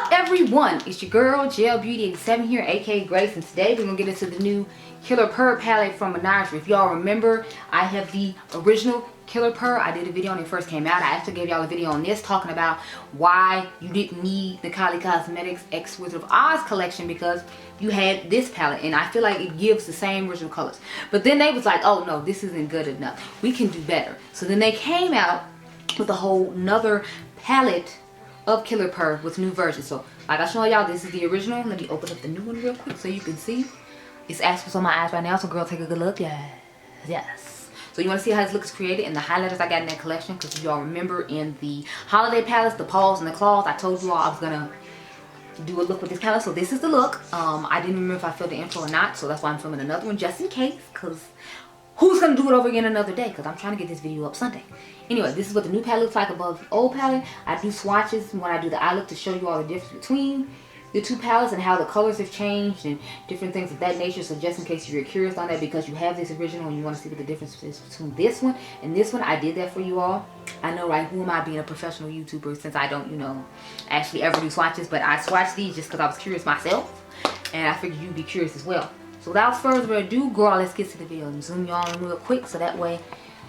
up, everyone? It's your girl Gel Beauty 87 here, aka Grace, and today we're gonna get into the new Killer Purr palette from Menagerie. If y'all remember, I have the original Killer Purr. I did a video when it first came out. I actually gave y'all a video on this talking about why you didn't need the Mented Cosmetics X Wizard of Oz collection because you had this palette, and I feel like it gives the same original colors. But then they was like, oh no, this isn't good enough. We can do better. So then they came out with a whole nother palette of Killer Purr with new versions. So like I showed y'all, this is the original. Let me open up the new one real quick so you can see. It's actually on my eyes right now, so girl, take a good look. Yes. So you want to see how this looks created and the highlighters I got in that collection, because if y'all remember in the holiday palettes, the paws and the claws, I told you all I was gonna do a look with this palette. So this is the look. I didn't remember if I filmed the intro or not, so that's why I'm filming another one just in case, because who's gonna do it over again another day? Because I'm trying to get this video up Sunday. Anyway, this is what the new palette looks like above the old palette. I do swatches when I do the eye look to show you all the difference between the two palettes and how the colors have changed and different things of that nature. So just in case you're curious on that, because you have this original and you want to see what the difference is between this one and this one, I did that for you all. I know, right? Who am I being a professional YouTuber since I don't, you know, actually ever do swatches? But I swatched these just because I was curious myself, and I figured you'd be curious as well. So without further ado, girl, let's get to the video and zoom y'all in real quick so that way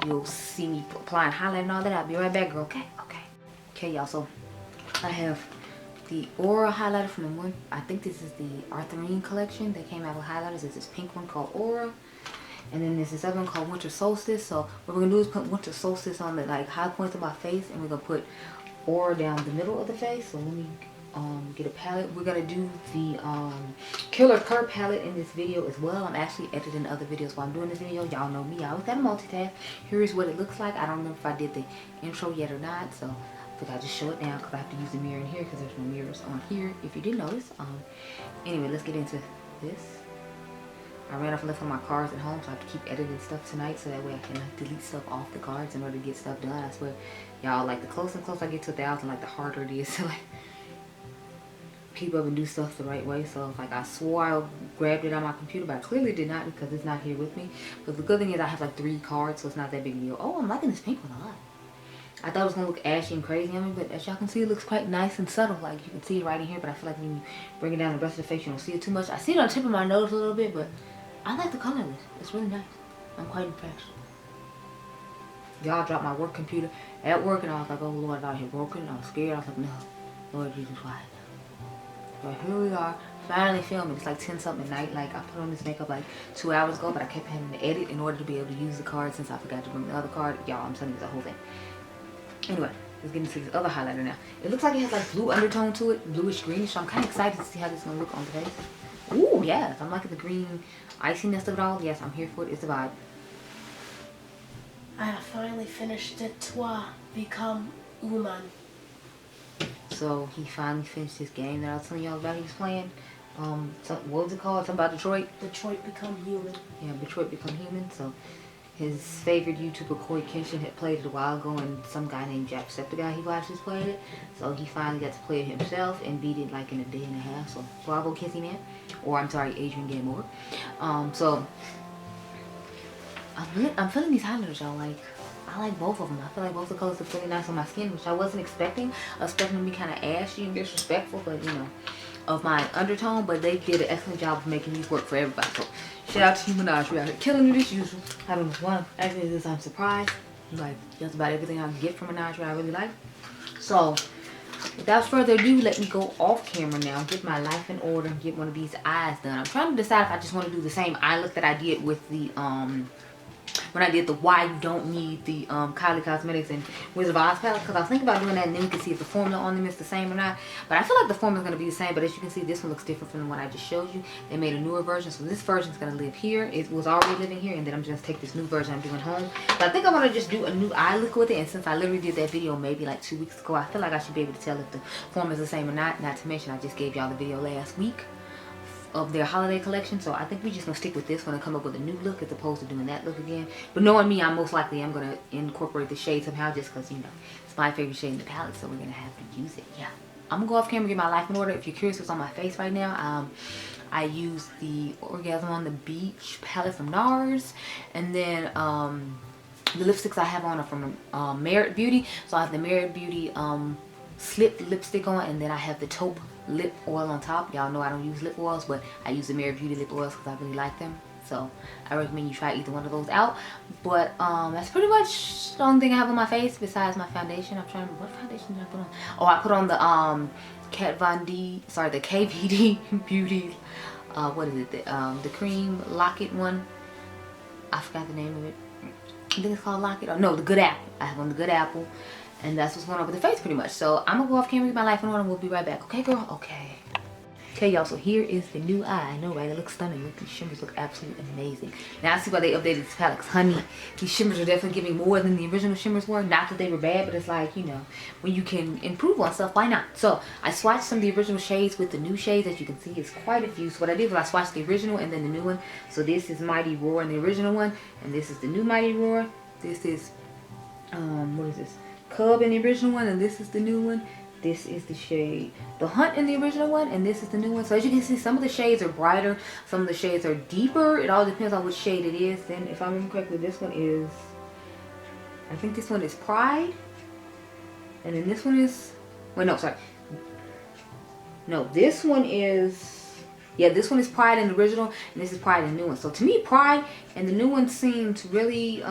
you'll see me applying highlight and all that. I'll be right back, girl. Okay, y'all. So I have the Aura highlighter from the one, I think this is the Arthurine collection. They came out with highlighters. There's this pink one called Aura, and then there's this other one called Winter Solstice. So what we're gonna do is put Winter Solstice on the like high points of my face, and we're gonna put Aura down the middle of the face. So let me get a palette. We're gonna do the Killer Purr palette in this video as well. I'm actually editing other videos while I'm doing this video. Y'all know me, I always gotta multitask. Here is what it looks like. I don't remember if I did the intro yet or not, so I think I'll just show it now because I have to use the mirror in here because there's no mirrors on here, if you didn't notice. Anyway, let's get into this. I ran off and left one of my cards at home, so I have to keep editing stuff tonight so that way I can like delete stuff off the cards in order to get stuff done. I swear, y'all, like the closer and closer I get to 1,000, like the harder it is to like keep up and do stuff the right way. So like I swore I grabbed it on my computer, but I clearly did not because it's not here with me. But the good thing is I have like 3 cards, so it's not that big a deal. Oh, I'm liking this pink one a lot. I thought it was gonna look ashy and crazy on me, but as y'all can see, it looks quite nice and subtle. Like you can see it right in here, but I feel like when you bring it down the rest of the face, you don't see it too much. I see it on the tip of my nose a little bit, but I like the color of this. It's really nice. I'm quite impressed. Y'all dropped my work computer at work, and I was like, oh Lord, I thought I had broken. I was scared. I was like, no, Lord Jesus, why? But here we are, finally filming. It's like 10 something at night. Like I put on this makeup like 2 hours ago, but I kept having to edit in order to be able to use the card since I forgot to bring the other card. Y'all, I'm telling you the whole thing. Anyway, let's get into this other highlighter now. It looks like it has like blue undertone to it, bluish greenish. So I'm kind of excited to see how this is gonna look on the face. Ooh, yes, I'm liking the green iciness of it all. Yes, I'm here for it. It's a vibe. I have finally finished it. Toi, become human. So he finally finished this game that I was telling y'all about he was playing. What was it called? Something about Detroit? Detroit Become Human. Yeah, Detroit Become Human. So his favorite YouTuber, Corey Kenshin, had played it a while ago, and some guy named Jacksepticeye he watches played it. So he finally got to play it himself and beat it like in a day and a half. So bravo, Kissy Man. Or I'm sorry, Adriangameover. So I'm feeling these highlighters, y'all. Like, I like both of them. I feel like both the colors look really nice on my skin, which I wasn't expecting. I was expecting them to be kind of ashy and disrespectful, but you know, of my undertone. But they did an excellent job of making these work for everybody. So shout out to you, Menagerie, out here killing it as usual. I don't know why. Actually, this I'm surprised. Like just about everything I get from Menagerie, I really like. So without further ado, let me go off camera now, get my life in order, and get one of these eyes done. I'm trying to decide if I just want to do the same eye look that I did with the when I did the why you don't need the Kylie Cosmetics and Wizard of Oz palette, because I was thinking about doing that, and then you can see if the formula on them is the same or not. But I feel like the formula is going to be the same, but as you can see, this one looks different from the one I just showed you. They made a newer version, so this version is going to live here. It was already living here, and then I'm just going to take this new version I'm doing home. But I think I'm going to just do a new eye look with it, and since I literally did that video maybe like 2 weeks ago, I feel like I should be able to tell if the formula is the same or not. Not to mention, I just gave y'all the video last week of their holiday collection, so I think we're just gonna stick with this one and come up with a new look as opposed to doing that look again. But knowing me, I'm most likely gonna incorporate the shade somehow, just because, you know, it's my favorite shade in the palette, so we're gonna have to use it. Yeah, I'm gonna go off camera, get my life in order. If you're curious what's on my face right now, I use the Orgasm on the Beach palette from NARS, and then the lipsticks I have on are from Mented Beauty. So I have the Mented Beauty slip lipstick on, and then I have the taupe lip oil on top. Y'all know I don't use lip oils, but I use the Menagerie Beauty lip oils because I really like them. So I recommend you try either one of those out. But that's pretty much the only thing I have on my face besides my foundation. I'm trying to remember, what foundation did I put on? Oh, I put on the the KVD Beauty, what is it, the cream locket one. I forgot the name of it. I think it's called Locket. Or no, the Good Apple. I have on the Good Apple. And that's what's going on with the face pretty much. So I'm gonna go off camera, get my life in order, and we'll be right back. Okay, girl? Okay. Okay, y'all, so here is the new eye. I know, right? It looks stunning. Look, these shimmers look absolutely amazing. Now, I see why they updated these palettes. Honey, these shimmers are definitely giving more than the original shimmers were. Not that they were bad, but it's like, you know, when you can improve on stuff, why not? So, I swatched some of the original shades with the new shades. As you can see, it's quite a few. So, what I did was I swatched the original and then the new one. So, this is Mighty Roar in the original one. And this is the new Mighty Roar. This is, what is this? Cub in the original one. And this is the new one. This is the shade The Hunt in the original one, and this is the new one. So as you can see, some of the shades are brighter, some of the shades are deeper. It all depends on which shade it is. Then if I remember correctly, this one is, I think this one is Pride. And then this one is, wait, no, sorry. No, this one is, yeah, this one is Pride in the original, and this is Pride in the new one. So to me, Pride and the new one seemed really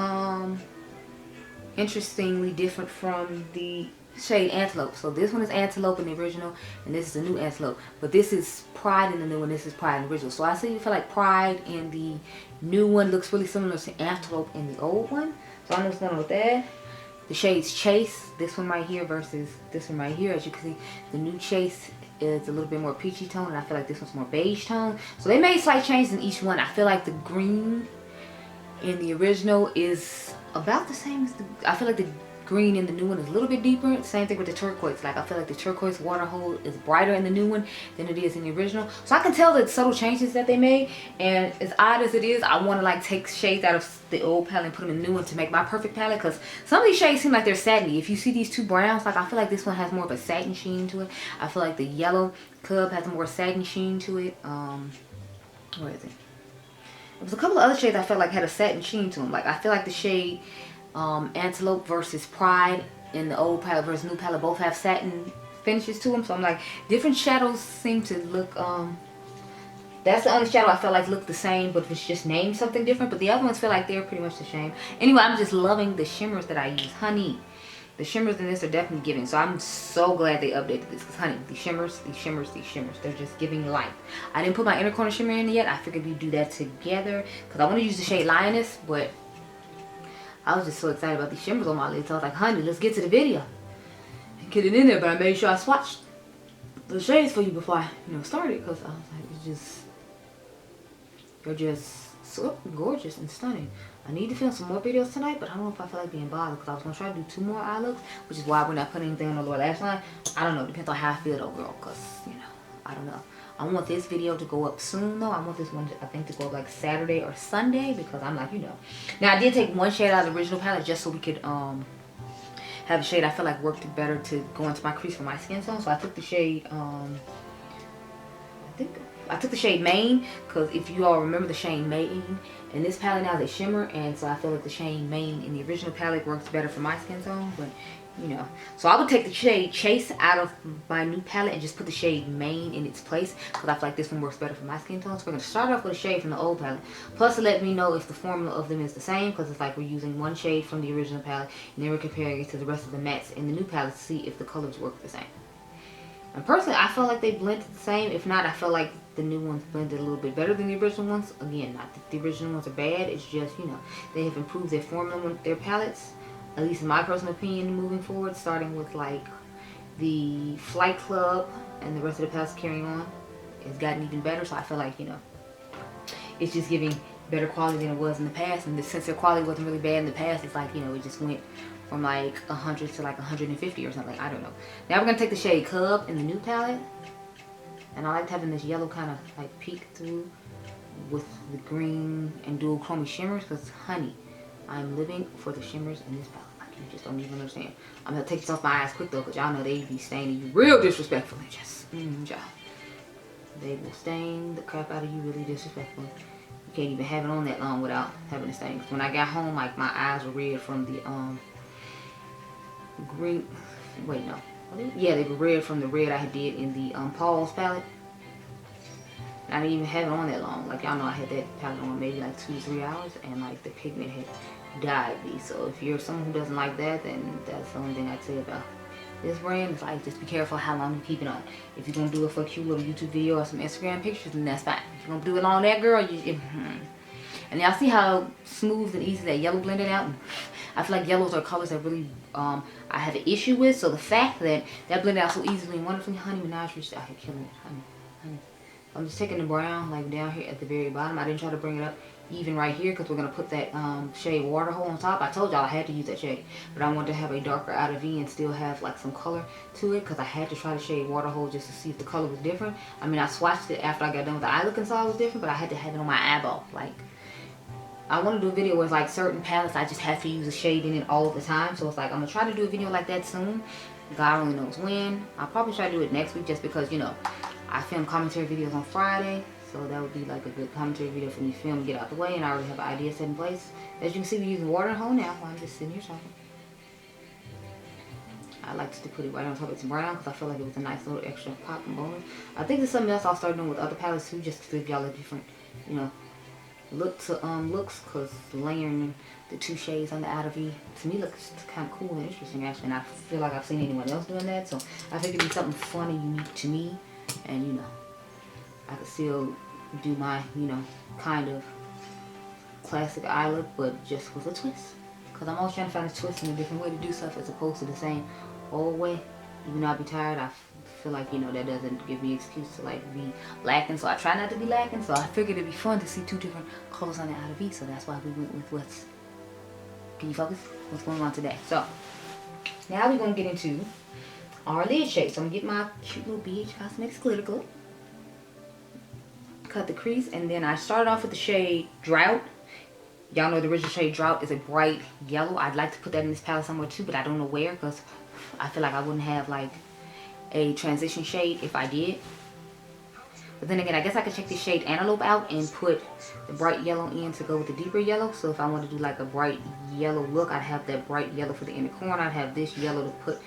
interestingly different from the shade Antelope. So this one is Antelope in the original, and this is the new Antelope. But this is Pride in the new one, this is Pride in the original. So I feel like Pride in the new one looks really similar to Antelope in the old one. So I know what's going on with that. The shades Chase, this one right here versus this one right here. As you can see, the new Chase is a little bit more peachy tone, and I feel like this one's more beige tone. So they made slight changes in each one. I feel like the green in the original is about the same as the, I feel like the green in the new one is a little bit deeper. Same thing with the turquoise. Like I feel like the turquoise water hole is brighter in the new one than it is in the original. So I can tell the subtle changes that they made. And as odd as it is, I want to like take shades out of the old palette and put them in the new one to make my perfect palette. Because some of these shades seem like they're satiny. If you see these two browns, like I feel like this one has more of a satin sheen to it. I feel like the yellow Cub has a more satin sheen to it. Where is it? There was a couple of other shades I felt like had a satin sheen to them. Like I feel like the shade Antelope versus Pride in the old palette versus new palette both have satin finishes to them. So I'm like, different shadows seem to look, that's the only shadow I felt like looked the same, but it's just named something different. But the other ones feel like they're pretty much the same. Anyway, I'm just loving the shimmers that I use. Honey, the shimmers in this are definitely giving. So I'm so glad they updated this. Because honey, these shimmers, they're just giving light. I didn't put my inner corner shimmer in yet. I figured we'd do that together. Because I want to use the shade Lioness, but I was just so excited about these shimmers on my lids. So I was like, honey, let's get to the video and get it in there. But I made sure I swatched the shades for you before I, started. Because I was like, they're just so gorgeous and stunning. I need to film some more videos tonight, but I don't know if I feel like being bothered. Because I was going to try to do 2 more eye looks, which is why we're not putting anything on the lower lash line. I don't know. It depends on how I feel though, girl. Because, I don't know. I want this video to go up soon though. I want this one, I think, to go up like Saturday or Sunday, because I'm like, Now I did take one shade out of the original palette just so we could have a shade I feel like worked better to go into my crease for my skin tone. So I took the shade, I took the shade Main, because if you all remember the shade Main in this palette now, they shimmer, and so I feel like the shade Main in the original palette works better for my skin tone. But so I would take the shade Chase out of my new palette and just put the shade Main in its place, because I feel like this one works better for my skin tone. So we're going to start off with a shade from the old palette. Plus to let me know if the formula of them is the same, because it's like we're using one shade from the original palette and then we're comparing it to the rest of the mattes in the new palette to see if the colors work the same. And personally, I feel like they blended the same. If not, I feel like the new ones blended a little bit better than the original ones. Again, not that the original ones are bad. It's just, they have improved their formula with their palettes. At least in my personal opinion, moving forward, starting with like the Flight Club and the rest of the palettes carrying on, it's gotten even better. So I feel like, it's just giving better quality than it was in the past. And since their quality wasn't really bad in the past, it's like, it just went from like 100 to like 150 or something. I don't know. Now we're going to take the shade Cub in the new palette. And I liked having this yellow kind of like peek through with the green and dual chromey shimmers, because honey, I'm living for the shimmers in this palette. Like, you just don't even understand. I'm going to take this off my eyes quick though, because y'all know they be staining you real disrespectfully. Just, y'all. They will stain the crap out of you really disrespectfully. You can't even have it on that long without having the stain. When I got home, like my eyes were red from the green, wait no, Yeah, they were red from the red I did in the Paul's palette. And I didn't even have it on that long. Like, y'all know I had that palette on maybe like 2 to 3 hours, and like the pigment had died me. So if you're someone who doesn't like that, then that's the only thing I'd say about this brand. Is like, just be careful how long you keep it on. If you're gonna do it for a cute little YouTube video or some Instagram pictures, then that's fine. If you're gonna do it on that, girl, and y'all see how smooth and easy that yellow blended out? I feel like yellows are colors that really I have an issue with. So the fact that that blended out so easily and wonderfully, honey, Menagerie, I could kill it, honey. I'm just taking the brown like down here at the very bottom. I didn't try to bring it up even right here because we're going to put that shade Water Hole on top. I told y'all I had to use that shade, but I wanted to have a darker outer V and still have like some color to it because I had to try the shade Water Hole just to see if the color was different. I mean, I swatched it after I got done with the eye look and saw it was different, but I had to have it on my eyeball. Like, I want to do a video with like certain palettes I just have to use a shade in it all the time. So it's like, I'm going to try to do a video like that soon. God only knows when. I'll probably try to do it next week just because, you know, I film commentary videos on Friday, so that would be like a good commentary video for me to film and get out the way, and I already have an idea set in place. As you can see, we're using water and hole now while I'm just sitting here talking. I like to put it right on top of some brown because I feel like it was a nice little extra pop and bonus. I think there's something else I'll start doing with other palettes too, just to give y'all a different, you know, looks, because layering the 2 shades on the outer V to me looks kind of cool and interesting actually, and I feel like I've seen anyone else doing that, so I think it'd be something fun and unique to me. And you know, I could still do my, you know, kind of classic eye look, but just with a twist. Because I'm always trying to find a twist and a different way to do stuff as opposed to the same old way. Even though I be tired, I feel like, you know, that doesn't give me an excuse to like be lacking. So I try not to be lacking. So I figured it'd be fun to see 2 different colors on the outer V. So that's why we went with what's, can you focus? What's going on today. So now we're going to get into our lid shade. So I'm going to get my cute little BH Cosmetics glitter glue. Cut the crease, and then I started off with the shade Drought. Y'all know the original shade Drought is a bright yellow. I'd like to put that in this palette somewhere too, but I don't know where because I feel like I wouldn't have like a transition shade if I did. But then again, I guess I could check this shade Antelope out and put the bright yellow in to go with the deeper yellow. So if I want to do like a bright yellow look, I'd have that bright yellow for the inner corner. I'd have this yellow to put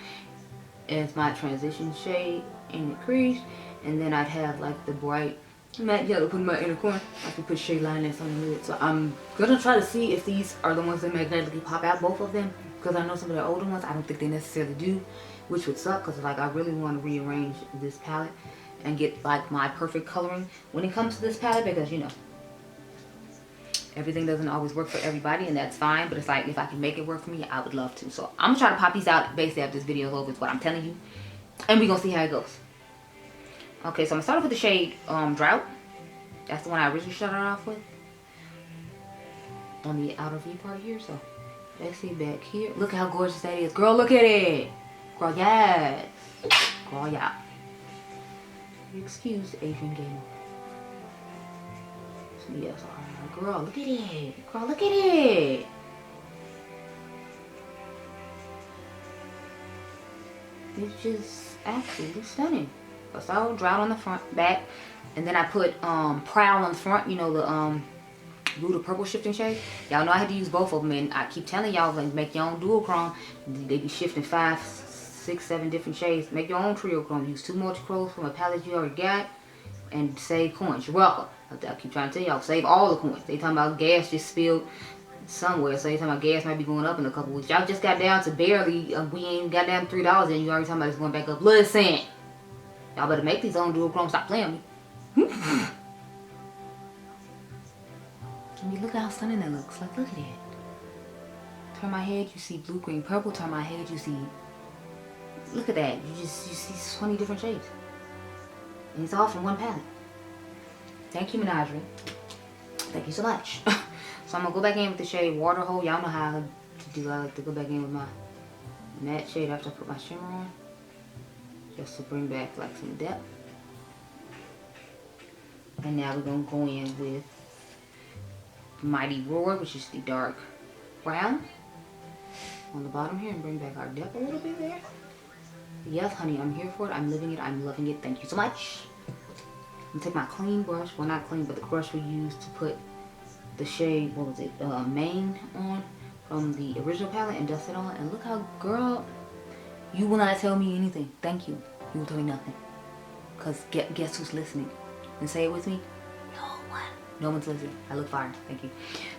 as my transition shade in the crease, and then I'd have like the bright matte yellow put in my inner corner. I can put shade liners on the lid. So I'm gonna try to see if these are the ones that magnetically pop out, both of them, because I know some of the older ones I don't think they necessarily do, which would suck because like I really want to rearrange this palette and get like my perfect coloring when it comes to this palette, because you know, everything doesn't always work for everybody, and that's fine, but it's like if I can make it work for me, I would love to. So I'm gonna try to pop these out basically after this video is over, is what I'm telling you, and we're gonna see how it goes. Okay, so I'm gonna start off with the shade Drought. That's the one I originally started off with on the outer V part here. So let's see back here. Look how gorgeous that is, girl. Look at it, girl. Yes, girl. Yeah. Excuse Adriangameover. Yes, alright, girl, look at it. Girl, look at it. It's just absolutely stunning. So I Drought on the front, back, and then I put Prowl on the front. You know, the Huda purple shifting shade. Y'all know I had to use both of them, and I keep telling y'all, like, make your own dual chrome. They be shifting 5, 6, 7 different shades. Make your own trio chrome. Use 2 multi-chromes from a palette you already got, and save coins. You're welcome. I keep trying to tell y'all, save all the coins. They talking about gas just spilled somewhere, so they talking about gas might be going up in a couple weeks. Y'all just got down to barely, we ain't got down to $3, and you already talking about it's going back up. Listen, y'all better make these own dual chrome. Stop playing with me. I mean, look at how stunning that looks. Like, look at it. Turn my head, you see blue, green, purple. Turn my head, you see. Look at that. You see 20 different shades, and it's all from one palette. Thank you, Menagerie. Thank you so much. So I'm gonna go back in with the shade Water Hole. Y'all know how to do. I like to go back in with my matte shade after I put my shimmer on, just to bring back like some depth. And now we're gonna go in with Mighty Roar, which is the dark brown on the bottom here, and bring back our depth a little bit there. Yes, honey, I'm here for it. I'm living it. I'm loving it. Thank you so much. I'm gonna take my clean brush, well not clean, but the brush we used to put the shade, what was it, Main on from the original palette, and dust it on. And look how, girl, You will not tell me anything. Thank you. You will tell me nothing. Because guess who's listening? And say it with me. No one. No one's listening. I look fire. Thank you.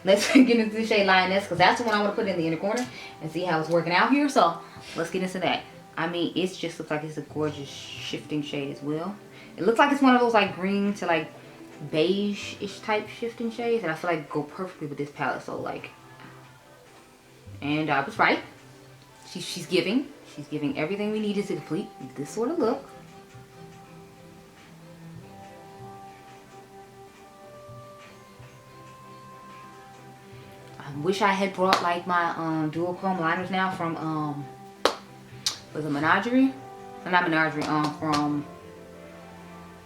Let's get into the shade Lioness, because that's the one I want to put in the inner corner and see how it's working out here. So let's get into that. I mean, it just looks like it's a gorgeous shifting shade as well. It looks like it's one of those like green to like beige-ish type shifting shades, and I feel like go perfectly with this palette. So like, and I was right. She's giving everything we needed to complete this sort of look. I wish I had brought like my dual chrome liners now from was it Menagerie? Not Menagerie, from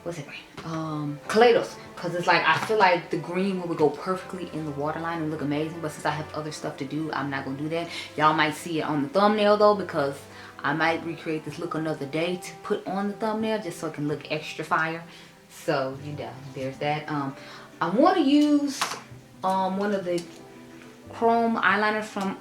what's it brand? Kaleidos. Cause it's like I feel like the green would go perfectly in the waterline and look amazing. But since I have other stuff to do, I'm not gonna do that. Y'all might see it on the thumbnail though, because I might recreate this look another day to put on the thumbnail just so it can look extra fire. So you know, there's that. I want to use one of the chrome eyeliners from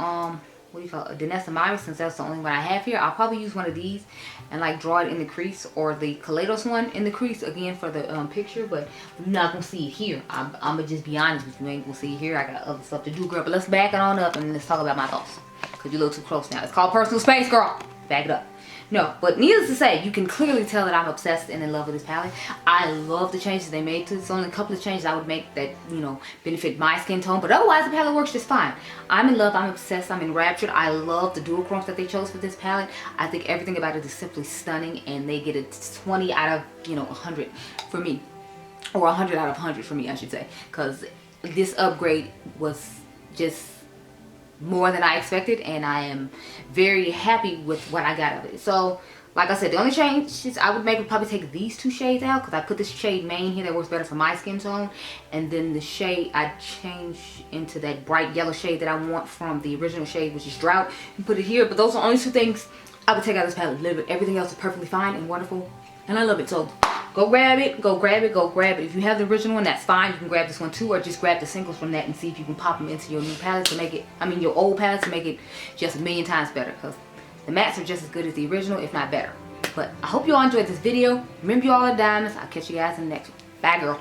what do you call it, Diypansy, since that's the only one I have here. I'll probably use one of these and like draw it in the crease, or the Kaleidos one in the crease again for the picture, but you're not gonna see it here. I'm gonna just be honest with you, ain't gonna see it here. I got other stuff to do, girl. But let's back it on up and let's talk about my thoughts, because you're a little too close now. It's called personal space, girl. Back it up. No, but needless to say, you can clearly tell that I'm obsessed and in love with this palette. I love the changes they made to it. It's only a couple of changes I would make that, you know, benefit my skin tone, but otherwise the palette works just fine. I'm in love, I'm obsessed, I'm enraptured. I love the dual chromes that they chose for this palette. I think everything about it is simply stunning, and they get a 20 out of, you know, 100 for me. Or 100 out of 100 for me, I should say. Because this upgrade was just more than I expected, and I am very happy with what I got of it. So like I said, the only changes I would make would probably take these two shades out, because I put this shade main here that works better for my skin tone, and then the shade I change into that bright yellow shade that I want from the original shade, which is Drought, and put it here. But those are the only two things I would take out of this palette. Literally everything else is perfectly fine and wonderful, and I love it. So go grab it, go grab it, go grab it. If you have the original one, that's fine. You can grab this one too, or just grab the singles from that and see if you can pop them into your new palette to make it, I mean your old palette, to make it just a million times better, because the mattes are just as good as the original, if not better. But I hope you all enjoyed this video. Remember, you all are diamonds. I'll catch you guys in the next one. Bye, girl.